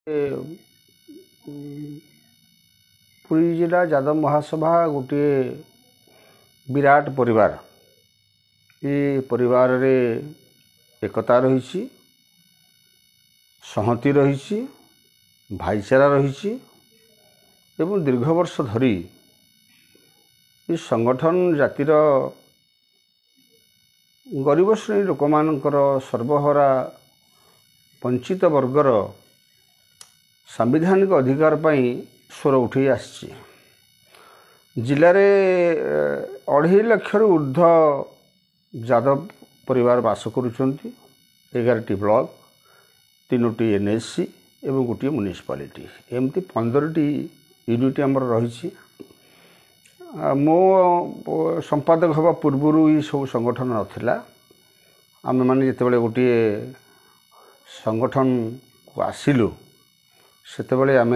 पुरी जिला यादव महासभा गोटे विराट परिवार। ये परिवार रे एकता रही, संहति रही, भाईचारा रही एवं दीर्घ वर्ष धरी ये संगठन जातिर गरीब श्रेणी लोक मानकर सर्वहारा वंचित वर्गर सांविधानिक अधिकार पाई स्वर उठे आसी। जिले में 2.5 लाख ऊर्ध्व यादव परिवार बास करुँच। 11टी ब्लॉक, 3टी एनएससी एवं गोटे म्युनिसिपालिटी, एमती 15टी यूनिट आमर रही। मो संपादक हवा पूर्व ये सब संगठन नाला। आम मैंने जिते गोटे संगठन को आसिलु सेतेबेले आम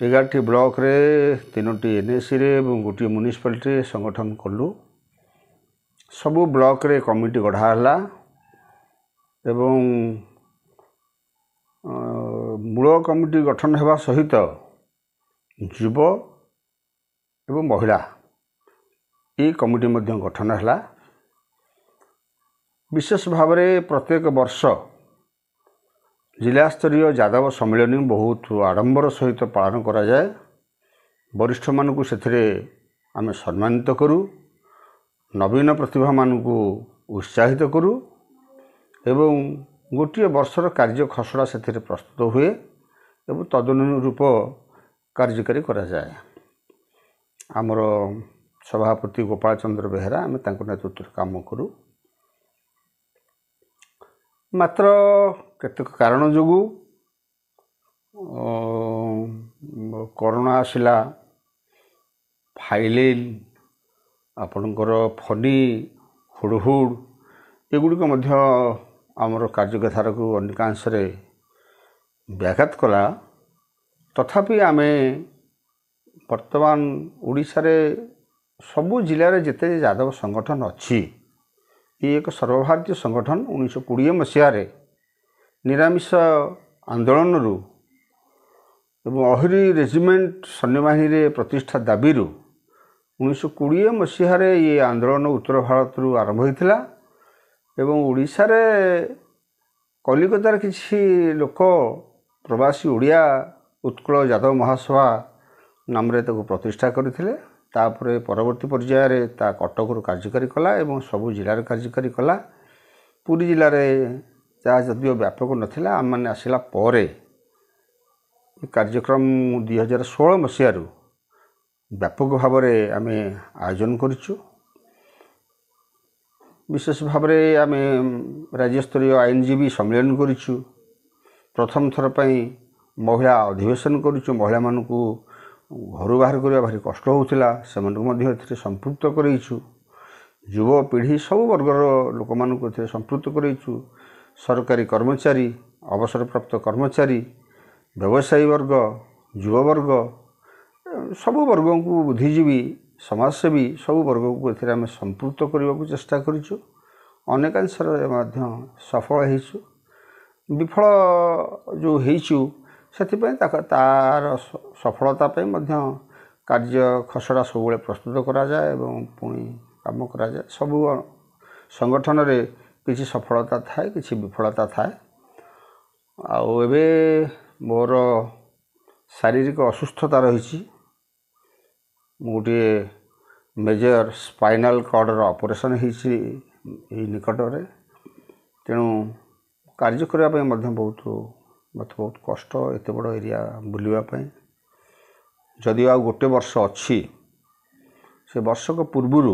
11टी ब्लॉक रे, 3टी एनएससी रे एवं गोटे म्युनिसिपालिटी संगठन कलु। सबू ब्लॉक रे कमिटी गढ़ाला एवं मूल कमिटी गठन होगा सहित युव एवं महिला ये कमिटी मध्य गठन है। विशेष भाव में प्रत्येक वर्ष जिला स्तरीय यादव सम्मेलन बहुत आडंबर सहित पालन करा जाए। वरिष्ठ मानक से आम सम्मानित करूँ, नवीन प्रतिभा मानक उत्साहित करूँ एवं गोटे वर्षर कार्य खसड़ा से प्रस्तुत हुए एवं तदनुरूप कार्यकारी करा जाए। आमर सभापति गोपाल चंद्र बेहेरा आम नेतृत्व काम करूँ। मात्र केतक कारण जो कोरोना आसला, फाइलिन आपणकर फनी हुड़हुड़ एगुड़िक आमर कार्यधारा को अनेकांश व्याघात कला। तथापि आम वर्तमान ओडिशा रे सबु जिले में जिते यादव संगठन अच्छी, ये एक सर्वभारतीय संगठन 1920 मसीह निरामिष आंदोलन एवं अहिरी रेजिमेंट सैन्यबाहिनी रे प्रतिष्ठा दाबी 1920 मसीह ये आंदोलन उत्तर भारत आरंभ होता एवं ओडिशा रे कलिकतार किसी लोक प्रवासी ओडिया उत्कल यादव महासभा नाम रे ताको प्रतिष्ठा करथिले। तापरे परवर्ती पर्याय रे ता कटक कार्यकारी कला एवं सबु जिले कार्यकारी कला। पुरी जिले में जहाँ जदिव व्यापक नथिला, आम मैंने आसला पर कार्यक्रम 2016 मसीह व्यापक भाव में आम आयोजन करूँ। विशेष भाव में आम राज्यस्तरीय आईनजीवी सम्मेलन करूँ। प्रथम थर पर महिला अधिवेशन करूँ। महिला मानक घर बाहर करने भारी कष्ट होता से संपृक्त करूँ। युव पीढ़ी सब वर्गर लोक मानक संपृक्त करूँ। सरकारी कर्मचारी, अवसरप्राप्त कर्मचारी, व्यवसायी वर्ग, युव वर्ग सबु वर्ग को, बुद्धिजीवी, समाजसेवी सबु वर्ग को आम संपृक्त करने को चेष्टा करूँ। अनेकांश सफल होइछु। विफल जो होइछु से तार सफलता कार्य खसड़ा सब प्रस्तुत करा जाए एवं पुणी काम करा जाए। सबु संगठन रे किसी सफलता थाए, किसी विफलता थाए। आउ एबे मोर शारीरिक असुस्थता रही। गोटे मेजर स्पाइनल कॉर्डर ऑपरेशन होइछि निकट में। तेणु कार्य करने बहुत मत बहुत कष्ट एत बड़ एरिया बुलवाई। जदि आ गोटे वर्ष अच्छी से वर्षक पूर्वर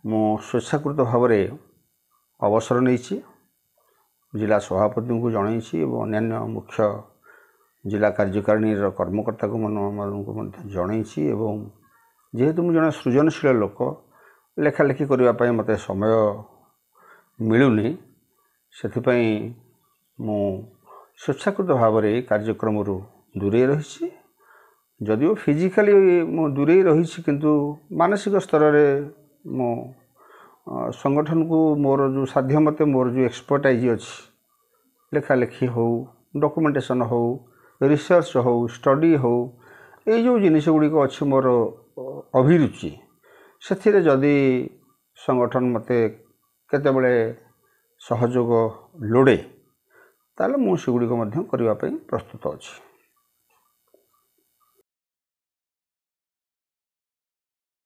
मो स्वेच्छाकृत भाव में अवसर नहीं जिला सभापति को जनई और अन्य मुख्य जिला कार्यकारिणी कर्मकर्ता को मन जनई। जेहेतु मुझे जड़े सृजनशील लोक, लेखालेखि करने मत समय मिलूनी, से मु स्वेच्छाकृत भाव में कार्यक्रम दूरे रही। जदिव फिजिकाली मु दूरे रही किंतु मानसिक स्तर में मो संगठन को मोर जो साध्य मते मोर जो एक्सपर्टाइज अच्छी लेखालेखि हो डॉक्यूमेंटेशन हो रिसर्च हो स्टडी हो ये जो जिनिस गुड़िक अच्छी मोर अभिरुचि से जदि संगठन मते केतेबेले सहयोग लोड़े ताले मु सेगुड़िक करने प्रस्तुत अच्छी।